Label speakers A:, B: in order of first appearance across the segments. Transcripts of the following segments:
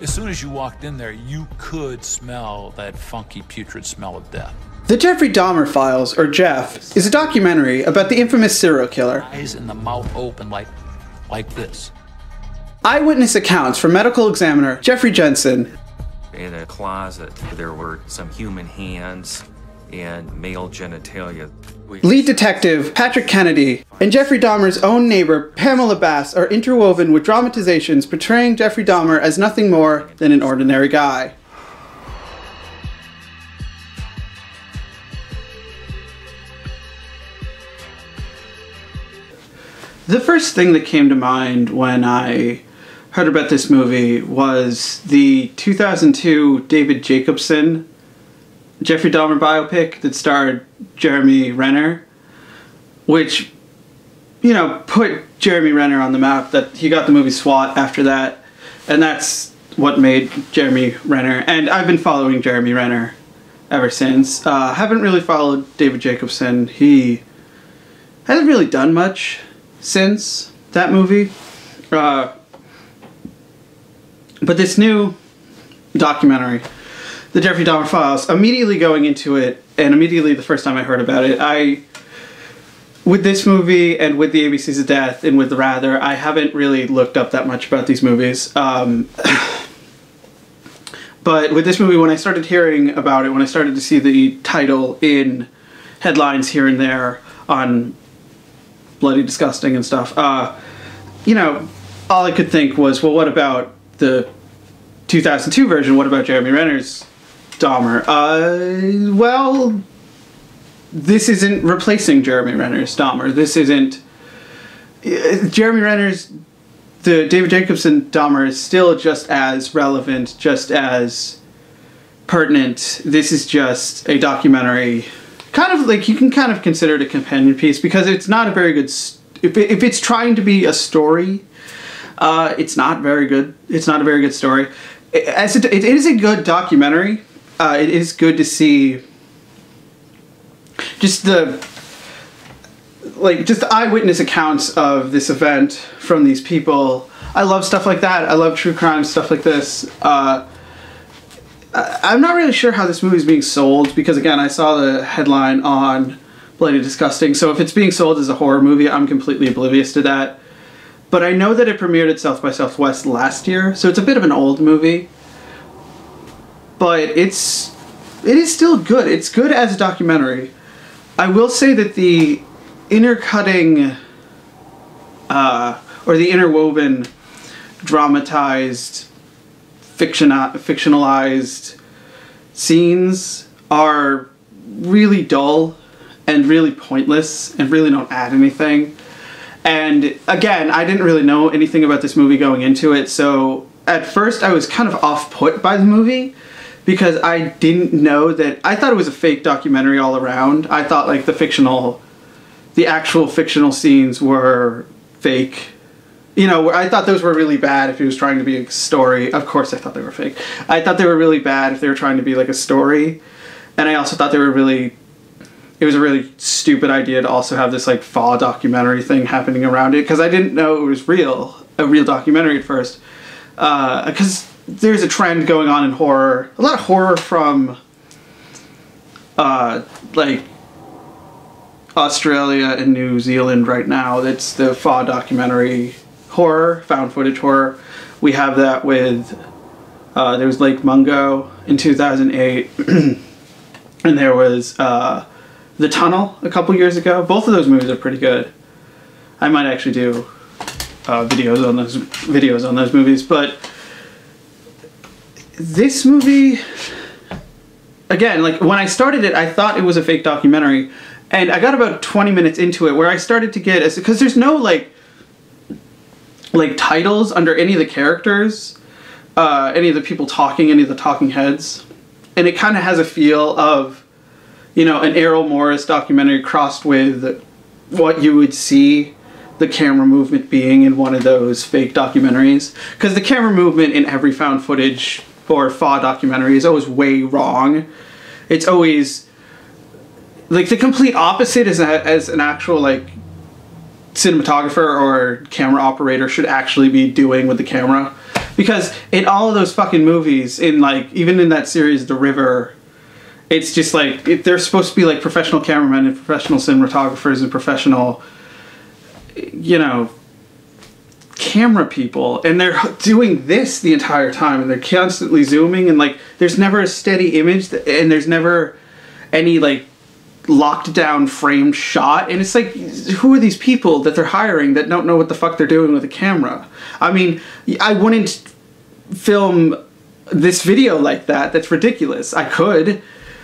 A: As soon as you walked in there, you could smell that funky, putrid smell of death.
B: The Jeffrey Dahmer Files, or Jeff, is a documentary about the infamous serial killer.
A: Eyes and the mouth open like this.
B: Eyewitness accounts from medical examiner Jeffrey Jensen.
C: In a closet, there were some human hands and male genitalia.
B: Lead detective Patrick Kennedy and Jeffrey Dahmer's own neighbor Pamela Bass are interwoven with dramatizations portraying Jeffrey Dahmer as nothing more than an ordinary guy. The first thing that came to mind when I heard about this movie was the 2002 David Jacobson Jeffrey Dahmer biopic that starred Jeremy Renner, which, you know, put Jeremy Renner on the map. That he got the movie SWAT after that, and that's what made Jeremy Renner. And I've been following Jeremy Renner ever since. Haven't really followed David Jacobson. He hasn't really done much since that movie. But this new documentary, the Jeffrey Dahmer Files, immediately going into it, and immediately the first time I heard about it, with this movie and with the ABCs of Death and with Rather, I haven't really looked up that much about these movies. But with this movie, when I started hearing about it, when I started to see the title in headlines here and there on Bloody Disgusting and stuff, you know, all I could think was, well, what about the 2002 version? What about Jeremy Renner's Dahmer? Well, this isn't replacing Jeremy Renner's Dahmer. This isn't... Jeremy Renner's... The David Jacobson Dahmer is still just as relevant, just as pertinent. This is just a documentary. Kind of like, you can kind of consider it a companion piece, because it's not a very good... If it's trying to be a story, it's not very good. It's not a very good story. It is a good documentary. It is good to see just the eyewitness accounts of this event from these people. I love stuff like that. I love true crime stuff like this. I'm not really sure how this movie is being sold, because again, I saw the headline on Bloody Disgusting. So if it's being sold as a horror movie, I'm completely oblivious to that. But I know that it premiered at South by Southwest last year, so it's a bit of an old movie. But it is still good. It's good as a documentary. I will say that the intercutting, or the interwoven, dramatized, fictionalized scenes are really dull and really pointless and really don't add anything. And again, I didn't really know anything about this movie going into it, so at first I was kind of off-put by the movie, because I didn't know that... I thought it was a fake documentary all around. I thought like the actual fictional scenes were fake. You know, I thought those were really bad if it was trying to be a story. Of course I thought they were fake. I thought they were really bad if they were trying to be like a story. And I also thought they were really... It was a really stupid idea to also have this like fall documentary thing happening around it, because I didn't know it was a real documentary at first. Because there's a trend going on in horror, a lot of horror from like Australia and New Zealand right now. That's the fall documentary horror, found footage horror. We have that with there was Lake Mungo in 2008, and there was The Tunnel a couple years ago. Both of those movies are pretty good. I might actually do videos on those movies, but this movie, again, like when I started it, I thought it was a fake documentary, and I got about 20 minutes into it where I started to get, because there's no like titles under any of the characters, any of the people talking, any of the talking heads, and it kind of has a feel of, you know, an Errol Morris documentary crossed with what you would see the camera movement being in one of those fake documentaries. Because the camera movement in every found footage or FAW documentary is always way wrong. It's always like the complete opposite as an actual like cinematographer or camera operator should actually be doing with the camera. Because in all of those fucking movies, in like, even in that series, The River, it's just like, they're supposed to be like professional cameramen and professional cinematographers and professional, you know, camera people, and they're doing this the entire time, and they're constantly zooming, and like there's never a steady image, and there's never any like locked down framed shot, and it's like, who are these people that they're hiring that don't know what the fuck they're doing with a camera? I mean, I wouldn't film this video like that. That's ridiculous. I could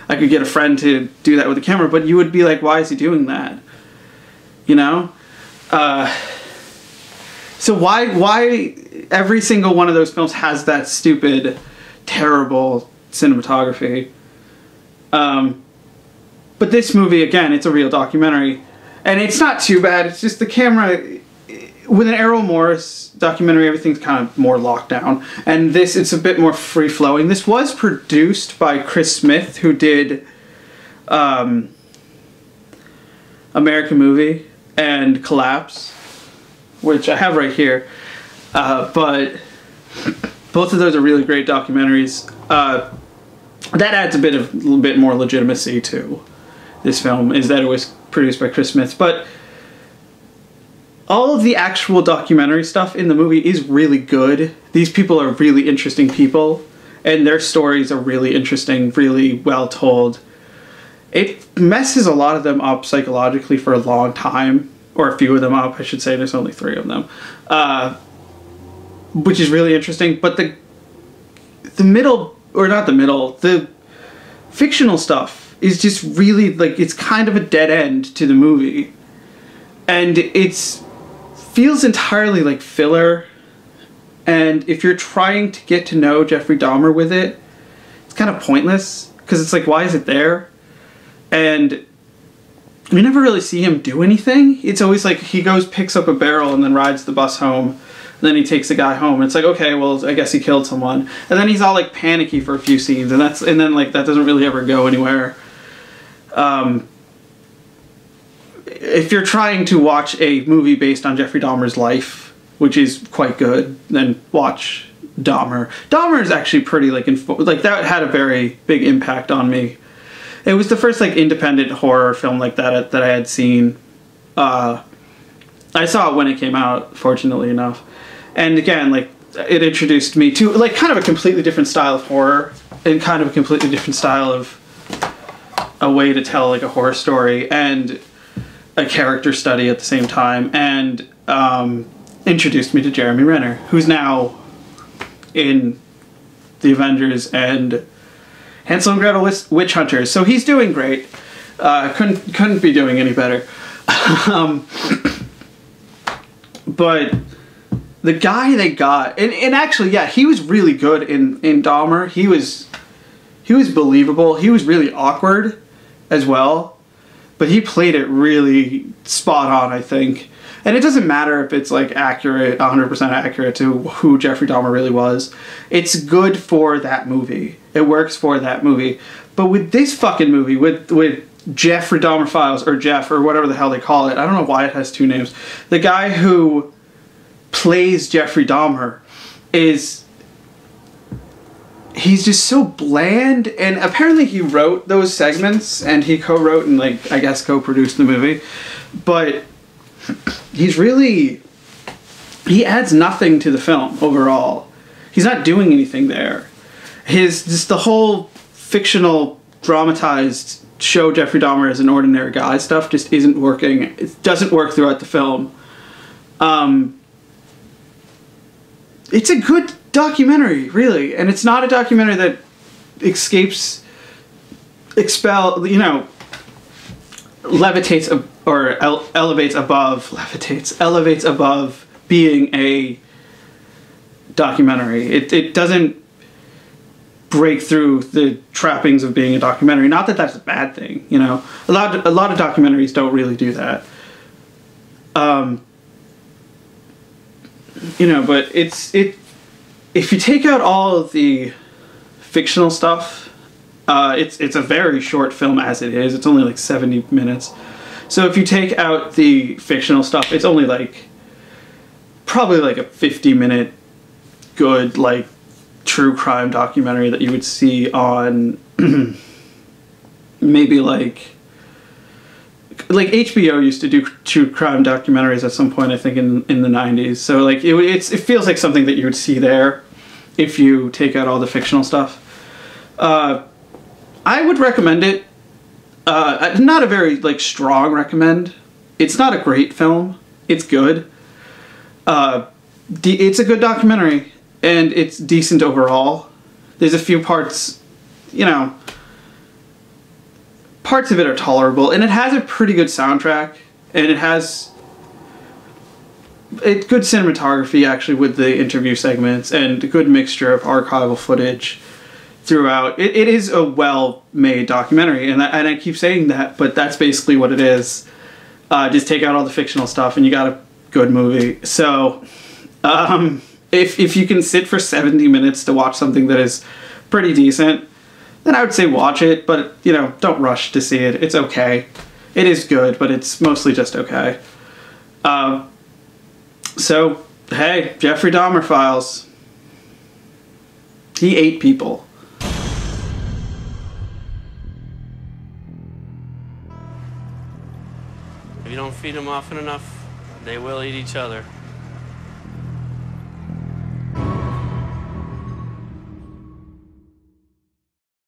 B: get a friend to do that with a camera, but you would be like, why is he doing that? You know? So why every single one of those films has that stupid, terrible cinematography? But this movie, again, it's a real documentary. And it's not too bad. It's just the camera... With an Errol Morris documentary, everything's kind of more locked down. And this, it's a bit more free-flowing. This was produced by Chris Smith, who did American Movie and Collapse, which I have right here. But both of those are really great documentaries. That adds a little bit more legitimacy to this film, is that it was produced by Chris Smith. But all of the actual documentary stuff in the movie is really good. These people are really interesting people, and their stories are really interesting, really well told. It messes a lot of them up psychologically for a long time, or a few of them up, I should say. There's only 3 of them, which is really interesting. But the fictional stuff is just really, like, it's kind of a dead end to the movie, and it's feels entirely like filler. And if you're trying to get to know Jeffrey Dahmer with it, it's kind of pointless, because it's like, why is it there? And we never really see him do anything. It's always like he goes, picks up a barrel, and then rides the bus home, and then he takes the guy home. It's like, okay, well, I guess he killed someone. And then he's all like panicky for a few scenes, and then like that doesn't really ever go anywhere. If you're trying to watch a movie based on Jeffrey Dahmer's life, which is quite good, then watch Dahmer. Dahmer is actually pretty like that had a very big impact on me. It was the first like independent horror film like that I had seen. I saw it when it came out, fortunately enough, and again, like, it introduced me to like kind of a completely different style of horror, and kind of a completely different style of a way to tell like a horror story and a character study at the same time, and introduced me to Jeremy Renner, who's now in the Avengers and Hansel and Gretel Witch Hunters. So he's doing great. Couldn't be doing any better. But the guy they got, and actually, yeah, he was really good in Dahmer. He was believable. He was really awkward as well. But he played it really spot on, I think. And it doesn't matter if it's like accurate, 100% accurate to who Jeffrey Dahmer really was. It's good for that movie. It works for that movie. But with this fucking movie, with Jeffrey Dahmer Files, or Jeff, or whatever the hell they call it, I don't know why it has 2 names. The guy who plays Jeffrey Dahmer he's just so bland, and apparently he wrote those segments, and he co-wrote and, like, I guess co-produced the movie, but he adds nothing to the film overall. He's not doing anything there. Just the whole fictional, dramatized show Jeffrey Dahmer as an ordinary guy stuff just isn't working. It doesn't work throughout the film. It's a good documentary, really, and it's not a documentary that levitates or elevates above being a documentary. It doesn't break through the trappings of being a documentary. Not that that's a bad thing, you know. A lot of documentaries don't really do that. You know, but if you take out all of the fictional stuff, it's a very short film as it is. It's only like 70 minutes. So if you take out the fictional stuff, it's only like probably like a 50-minute good, like, true crime documentary that you would see on maybe like HBO used to do true crime documentaries at some point, I think in the 90s. So like it feels like something that you would see there if you take out all the fictional stuff. I would recommend it. Not a very like strong recommend. It's not a great film. It's good. It's a good documentary, and it's decent overall. There's a few parts, you know, parts of it are tolerable, and it has a pretty good soundtrack, and it has good cinematography actually with the interview segments, and a good mixture of archival footage throughout. It is a well-made documentary, and I keep saying that, but that's basically what it is. Just take out all the fictional stuff, and you got a good movie. So, if you can sit for 70 minutes to watch something that is pretty decent, then I would say watch it, but, you know, don't rush to see it. It's okay. It is good, but it's mostly just okay. So, hey, Jeffrey Dahmer Files. He ate people.
D: If you don't feed them often enough, they will eat each other.